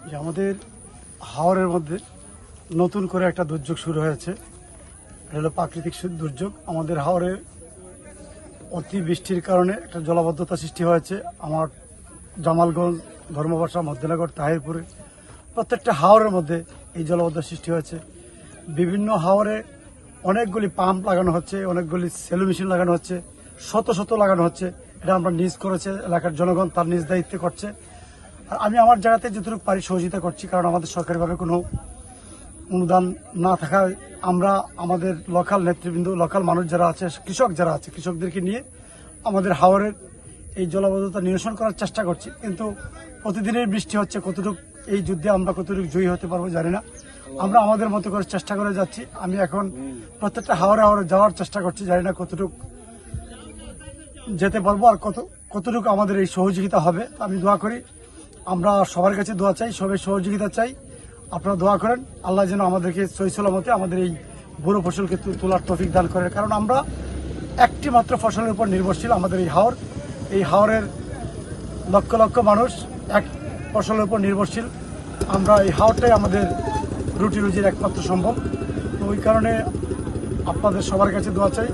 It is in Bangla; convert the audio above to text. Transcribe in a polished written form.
যে আমাদের হাওরের মধ্যে নতুন করে একটা দুর্যোগ শুরু হয়েছে। এটা হলো প্রাকৃতিক দুর্যোগ। আমাদের হাওরে অতি বৃষ্টির কারণে একটা জলাবদ্ধতা সৃষ্টি হয়েছে। আমার জামালগঞ্জ, ধর্মবাসা, মধ্যনগর, তাহিরপুরে প্রত্যেকটা হাওরের মধ্যে এই জলাবদ্ধতা সৃষ্টি হয়েছে। বিভিন্ন হাওরে অনেকগুলি পাম্প লাগানো হচ্ছে, অনেকগুলি সেলো মেশিন লাগানো হচ্ছে, শত শত লাগানো হচ্ছে। এটা আমরা নিজ করেছে, এলাকার জনগণ তার নিজ দায়িত্বে করছে। আর আমি আমার জায়গাতে যতটুকু পারি সহযোগিতা করছি, কারণ আমাদের সরকারিভাবে কোনো অনুদান না থাকায় আমরা আমাদের লোকাল নেতৃবৃন্দ, লোকাল মানুষ যারা আছে, কৃষক যারা আছে, কৃষকদেরকে নিয়ে আমাদের হাওরের এই জলাবদ্ধতা নিরসন করার চেষ্টা করছি। কিন্তু প্রতিদিনের বৃষ্টি হচ্ছে, কতটুকু এই যুদ্ধে আমরা কতটুকু জয়ী হতে পারবো জানি না। আমরা আমাদের মতো করে চেষ্টা করে যাচ্ছি। আমি এখন প্রত্যেকটা হাওরে হাওরে যাওয়ার চেষ্টা করছি, জানি না কতটুকু যেতে পারবো আর কতটুকু আমাদের এই সহযোগিতা হবে। আমি দোয়া করি, আমরা সবার কাছে দোয়া চাই, সবাই সহযোগিতা চাই। আপনারা দোয়া করেন, আল্লাহ যেন আমাদেরকে সহি সালামতে আমাদের এই বুড়ো ফসলকে তোলার তৌফিক দান করেন। কারণ আমরা একটি মাত্র ফসলের উপর নির্ভরশীল। আমাদের এই হাওরের লক্ষ লক্ষ মানুষ এক ফসলের উপর নির্ভরশীল। আমরা এই হাওরটাই আমাদের রুটি রুজির একমাত্র সম্ভব। তো ওই কারণে আপনাদের সবার কাছে দোয়া চাই।